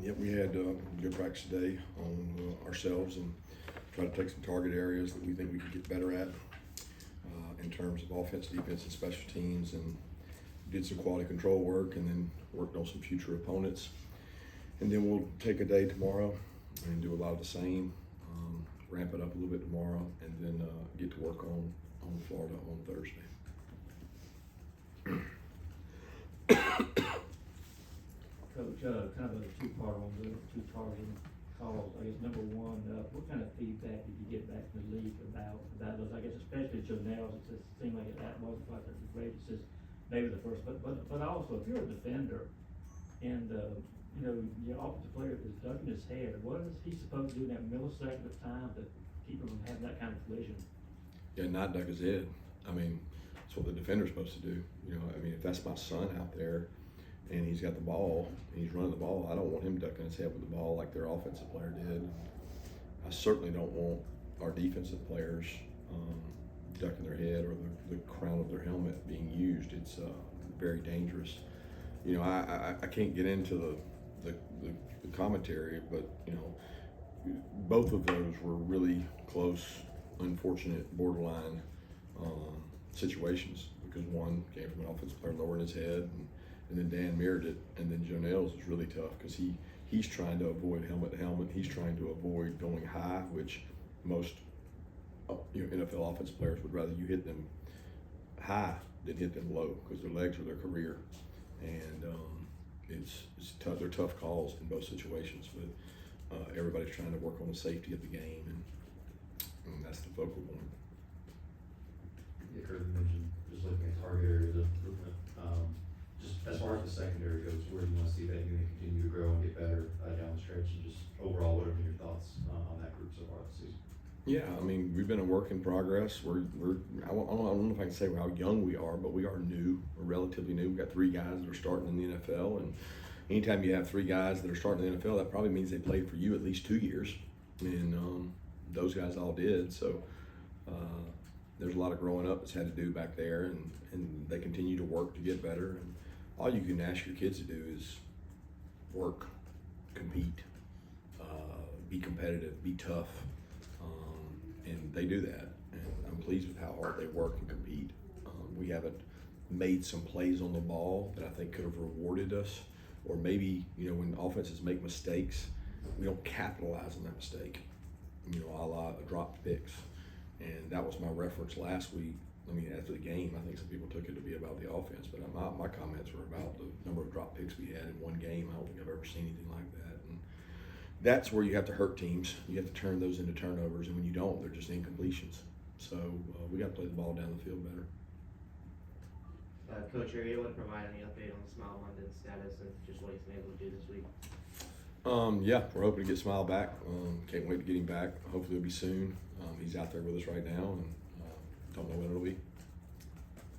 Yep, we had a good practice today on ourselves and try to take some target areas that we think we could get better at in terms of offense, defense, and special teams, and did some quality control work and then worked on some future opponents. And then we'll take a day tomorrow and do a lot of the same, ramp it up a little bit tomorrow, and then get to work on Florida on Thursday. Coach, kind of a two-part on the two targeting calls. I guess number one, what kind of feedback did you get back from the league about those? I guess especially Jonell's, it seemed like that wasn't quite the greatest as maybe the first, but also if you're a defender and your offensive player is ducking his head, what is he supposed to do in that millisecond of time to keep him from having that kind of collision? Yeah, not duck his head. I mean, that's what the defender's supposed to do. I mean, if that's my son out there and he's got the ball and he's running the ball, I don't want him ducking his head with the ball like their offensive player did. I certainly don't want our defensive players ducking their head or the crown of their helmet being used. It's very dangerous. I can't get into the commentary, but both of those were really close, unfortunate, borderline situations, because one came from an offensive player lowering his head, and then Dan mirrored it, and then Jonell's is really tough because he's trying to avoid helmet to helmet. He's trying to avoid going high, which most NFL offensive players would rather you hit them high than hit them low, because their legs are their career, and it's tough. They're tough calls in both situations, but everybody's trying to work on the safety of the game, and that's the focal point. Yeah, Kirby mentioned just looking at target areas of improvement. Just as far as the secondary goes, where do you want to see that unit continue to grow and get better down the stretch, and just overall, what are your thoughts on that group so far this season? Yeah, I mean, we've been a work in progress. I don't know if I can say how young we are, but we are new. We're relatively new. We've got 3 guys that are starting in the NFL, and anytime you have 3 guys that are starting in the NFL, that probably means they played for you at least 2 years, and those guys all did. So there's a lot of growing up that's had to do back there, and they continue to work to get better. And all you can ask your kids to do is work, compete, be competitive, be tough. And they do that, and I'm pleased with how hard they work and compete. We haven't made some plays on the ball that I think could have rewarded us, or maybe, when offenses make mistakes, we don't capitalize on that mistake, a la dropped picks. And that was my reference last week. I mean, after the game, I think some people took it to be about the offense, but my comments were about the number of drop picks we had in one game. I don't think I've ever seen anything like that. And that's where you have to hurt teams. You have to turn those into turnovers, and when you don't, they're just incompletions. So we got to play the ball down the field better. Coach, are you able to provide any update on the Smile London status and just what he's been able to do this week? Yeah, we're hoping to get Smile back. Can't wait to get him back. Hopefully it'll be soon. He's out there with us right now, and don't know when it'll be.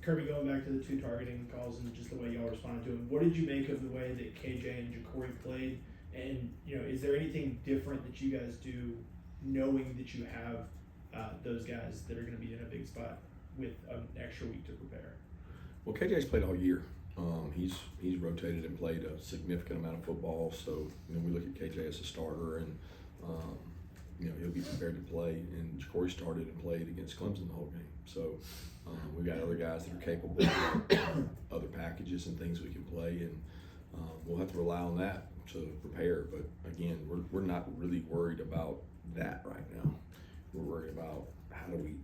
Kirby, going back to the 2 targeting calls and just the way y'all responded to them, what did you make of the way that KJ and Jacory played? And, is there anything different that you guys do knowing that you have those guys that are going to be in a big spot with an extra week to prepare? Well, KJ's played all year. He's rotated and played a significant amount of football. So, we look at KJ as a starter, and, he'll be prepared to play. And Jacory started and played against Clemson the whole game. So, we've got other guys that are capable of other packages and things we can play, and we'll have to rely on that to prepare. But again, we're not really worried about that right now. We're worried about how do we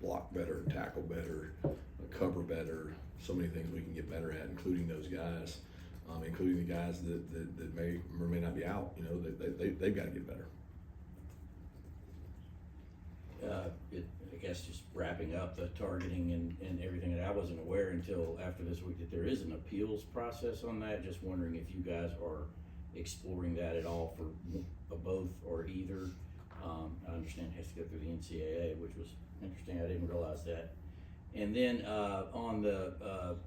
block better, tackle better, cover better, so many things we can get better at, including those guys, including the guys that may or may not be out. They've got to get better. I guess just wrapping up the targeting and everything, that I wasn't aware until after this week that there is an appeals process on that. Just wondering if you guys are exploring that at all for both or either. I understand it has to go through the NCAA, which was interesting. I didn't realize that. And then on the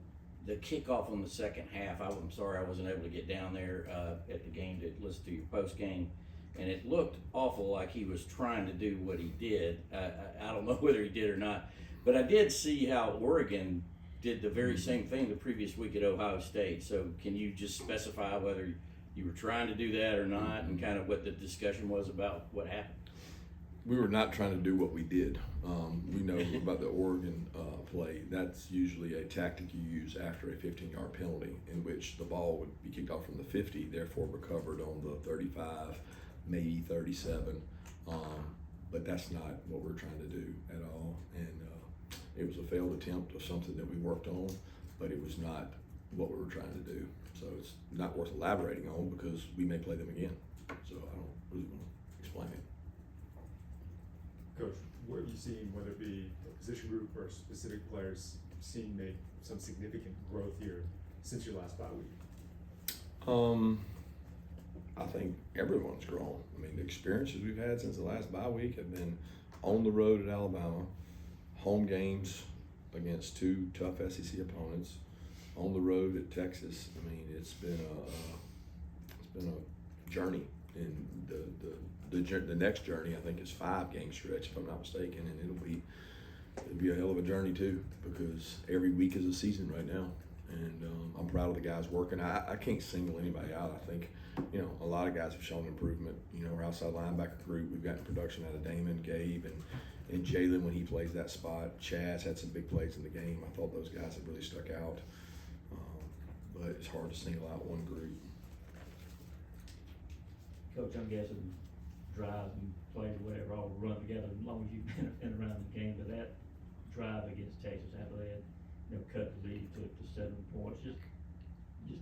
kickoff on the second half, I'm sorry I wasn't able to get down there at the game to listen to your post game. And it looked awful like he was trying to do what he did. I don't know whether he did or not, but I did see how Oregon did the very same thing the previous week at Ohio State. So can you just specify whether you were trying to do that or not, and kind of what the discussion was about what happened? We were not trying to do what we did. We know about the Oregon play. That's usually a tactic you use after a 15-yard penalty, in which the ball would be kicked off from the 50, therefore recovered on the 35, maybe 37. But that's not what we're trying to do at all. And it was a failed attempt of something that we worked on, but it was not what we were trying to do. So it's not worth elaborating on because we may play them again. So I don't really want to explain it. Coach, what have you seen, whether it be a position group or specific players, seen make some significant growth here since your last bye week? I think everyone's grown. I mean, the experiences we've had since the last bye week have been on the road at Alabama, home games against two tough SEC opponents, on the road at Texas. I mean, it's been a journey, and the next journey I think is 5-game stretch if I'm not mistaken, and it'll be a hell of a journey too, because every week is a season right now, and I'm proud of the guys working. I can't single anybody out. I think a lot of guys have shown improvement. Our outside linebacker group, we've gotten production out of Damon, Gabe, and Jalen when he plays that spot. Chaz had some big plays in the game. I thought those guys have really stuck out, but it's hard to single out one group. Coach, I'm guessing drives and plays or whatever all run together as long as you've been around the game. But that drive against Texas, after they had cut the lead to 7 points, just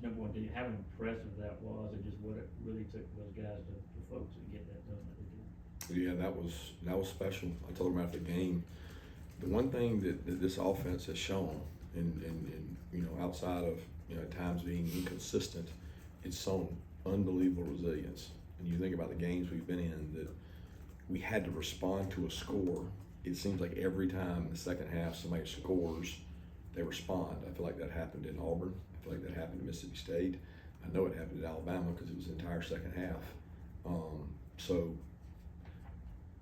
number one, how impressive that was, and just what it really took for those guys to focus and get that done like they did. Yeah, that was special. I told them after the game, the one thing that this offense has shown, and outside of at times being inconsistent, it's shown unbelievable resilience. And you think about the games we've been in that we had to respond to a score. It seems like every time in the second half somebody scores, they respond. I feel like that happened in Auburn. I feel like that happened in Mississippi State. I know it happened at Alabama because it was the entire second half. So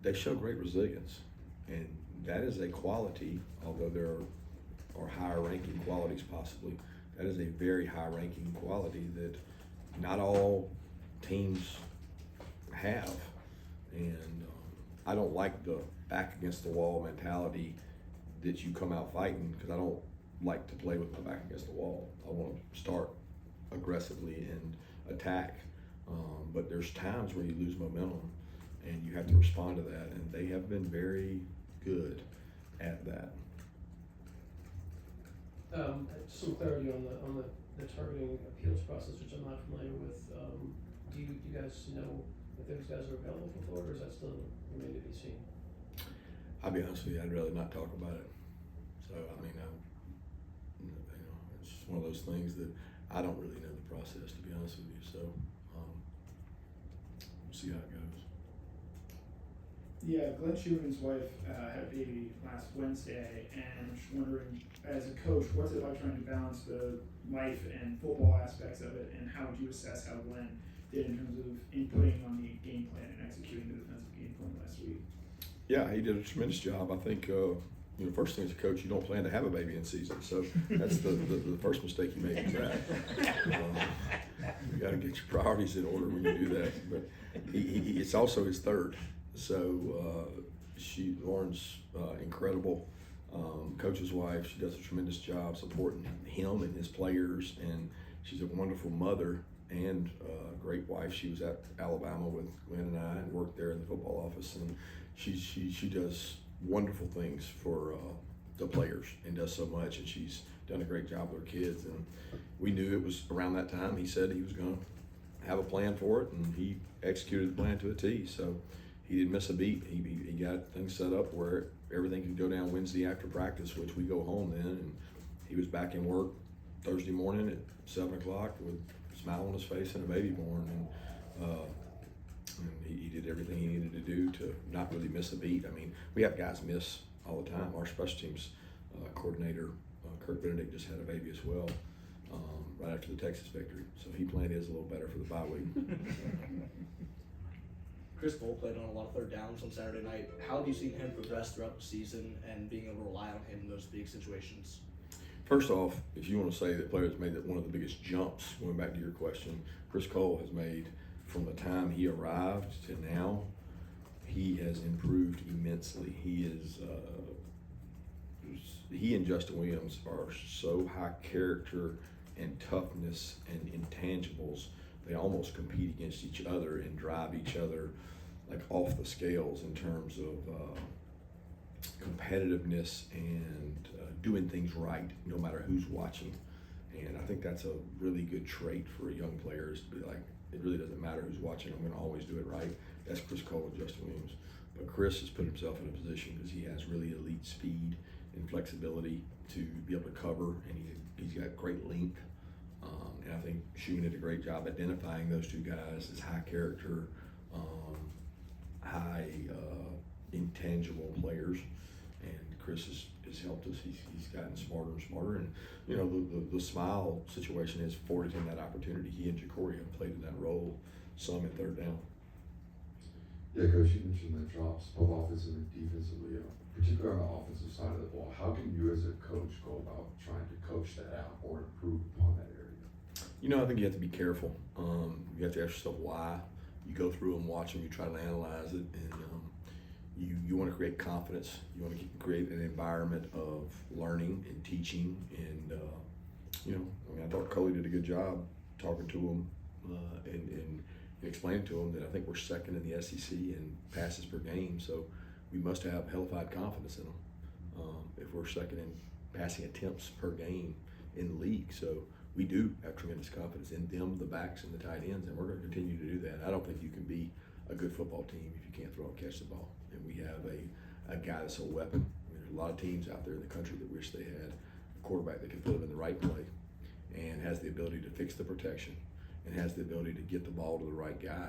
they show great resilience, and that is a quality, although there are higher ranking qualities possibly, that is a very high ranking quality that not all teams have. And I don't like the back against the wall mentality that you come out fighting, because I don't like to play with my back against the wall. I want to start aggressively and attack, but there's times where you lose momentum and you have to respond to that, and they have been very good at that. Some clarity on the targeting appeals process, which I'm not familiar with. Do you guys know if those guys are available for Florida, or is that still remain to be seen? I'll be honest with you, I'd rather not talk about it. So I mean, it's one of those things that I don't really know the process, to be honest with you. So we'll see how it goes. Yeah, Glenn Schumann's wife had a baby last Wednesday, and I'm just wondering, as a coach, what's it like trying to balance the life and football aspects of it, and how would you assess how Glenn did in terms of inputting on the game plan and executing the defensive game plan last week? Yeah, he did a tremendous job. I think, first thing as a coach, you don't plan to have a baby in season. So that's the first mistake you make is that. You got to get your priorities in order when you do that. But it's also his third. So Lauren's incredible. Coach's wife, she does a tremendous job supporting him and his players. And she's a wonderful mother and great wife. She was at Alabama with Glenn and I and worked there in the football office. And she does wonderful things for the players and does so much, and she's done a great job with her kids. And we knew it was around that time. He said he was going to have a plan for it, and he executed the plan to a T. So he didn't miss a beat. He got things set up where everything could go down Wednesday after practice, which we go home then, and he was back in work Thursday morning at 7 o'clock with a smile on his face and a baby born. And he did everything he needed to do to not really miss a beat. I mean, we have guys miss all the time. Our special teams coordinator, Kirk Benedict, just had a baby as well right after the Texas victory. So he planned his a little better for the bye week. Chris Cole played on a lot of third downs on Saturday night. How have you seen him progress throughout the season and being able to rely on him in those big situations? First off, if you want to say that players made one of the biggest jumps, going back to your question, Chris Cole has made from the time he arrived to now, he has improved immensely. He and Justin Williams are so high character and toughness and intangibles. They almost compete against each other and drive each other like off the scales in terms of competitiveness and doing things right, no matter who's watching. And I think that's a really good trait for a young player, is to be like, it really doesn't matter who's watching, I'm gonna always do it right. That's Chris Cole and Justin Williams. But Chris has put himself in a position because he has really elite speed and flexibility to be able to cover, and he's got great length. And I think Schumann did a great job identifying those two guys as high character, high intangible players. And Chris has helped us. He's gotten smarter and smarter. And you know, the smile situation has afforded him that opportunity. He and Jacory have played in that role some at third down. Yeah, Coach, you mentioned the drops, both offensively and defensively, particularly on the offensive side of the ball. How can you as a coach go about trying to coach that out or improve upon that area? You know, I think you have to be careful. You have to ask yourself why. You go through them, watch them, you try to analyze it, and you want to create confidence. You want to create an environment of learning and teaching, and you know, I mean, I thought Coley did a good job talking to him and explaining to him that I think we're second in the SEC in passes per game, so we must have hellified confidence in them if we're second in passing attempts per game in the league. So we do have tremendous confidence in them, the backs, and the tight ends, and we're going to continue to do that. I don't think you can be a good football team if you can't throw and catch the ball. And we have a guy that's a weapon. I mean, there's a lot of teams out there in the country that wish they had a quarterback that can put them in the right play and has the ability to fix the protection and has the ability to get the ball to the right guy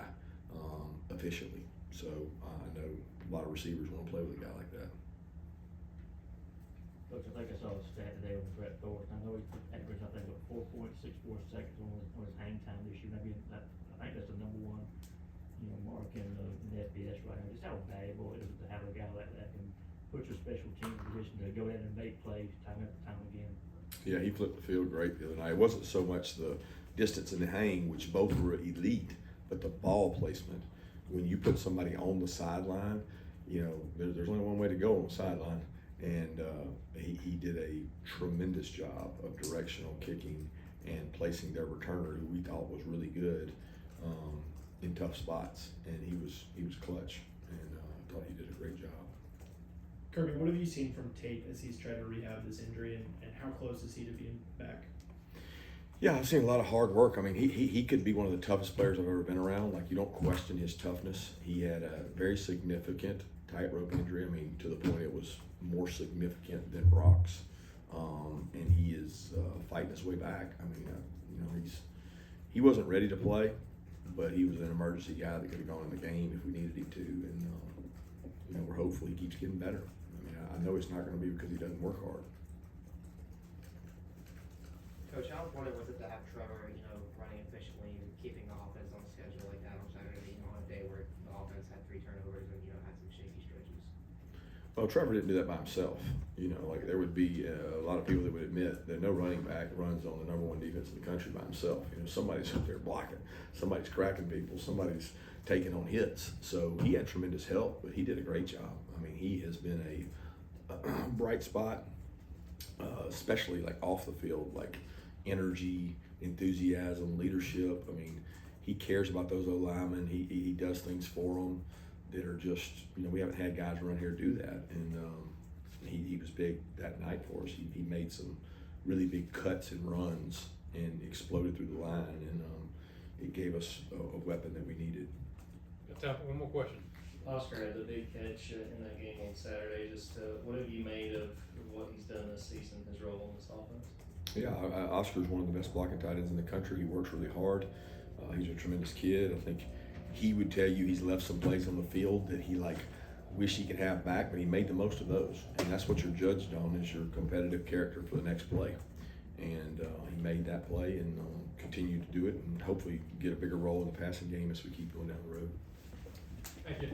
efficiently. So I know a lot of receivers want to play with a guy like that. Coach, I think I saw a stat today on Brett Thornton. I know he averaged, I think, 4.64 seconds on his hang time this year. Maybe I think that's the number one, you know, mark in the FBS right now. Just how valuable it is to have a guy like that can put your special team in position to go in and make plays time after time again. Yeah, he flipped the field great the other night. It wasn't so much the distance and the hang, which both were elite, but the ball placement. When you put somebody on the sideline, you know, there's only one way to go on the sideline. And he did a tremendous job of directional kicking and placing their returner, who we thought was really good, in tough spots. And he was clutch, and I thought he did a great job. Kirby, what have you seen from Tate as he's tried to rehab this injury, and how close is he to being back? Yeah, I've seen a lot of hard work. I mean, he could be one of the toughest players I've ever been around. Like, you don't question his toughness. He had a very significant tightrope injury. I mean, to the point it was more significant than Brock's. And he is fighting his way back. I mean, you know, he wasn't ready to play, but he was an emergency guy that could have gone in the game if we needed him to. And you know, we're hopeful he keeps getting better. I mean, I know it's not going to be because he doesn't work hard. Coach, how important was it to have Trevor, you know, running efficiently and keeping the offense on schedule like that on Saturday, you know, on a day where the offense had 3 turnovers and, you know, had some shaky stretches? Well, Trevor didn't do that by himself. You know, like, there would be a lot of people that would admit that no running back runs on the #1 defense in the country by himself. You know, somebody's up there blocking, somebody's cracking people, somebody's taking on hits. So he had tremendous help, but he did a great job. I mean, he has been a bright spot, especially like off the field, like energy, enthusiasm, leadership. I mean, he cares about those O-linemen. He does things for them that are just, you know, we haven't had guys around here do that. And he was big that night for us. He made some really big cuts and runs and exploded through the line, and it gave us a weapon that we needed. Got time for one more question. Oscar had the big catch in that game on Saturday. Just what have you made of what he's done this season, his role in this offense? Yeah, Oscar's one of the best blocking tight ends in the country. He works really hard. He's a tremendous kid. I think he would tell you he's left some plays on the field that he wish he could have back, but he made the most of those. And that's what you're judged on, is your competitive character for the next play. And he made that play and continued to do it, and hopefully get a bigger role in the passing game as we keep going down the road. Thank you.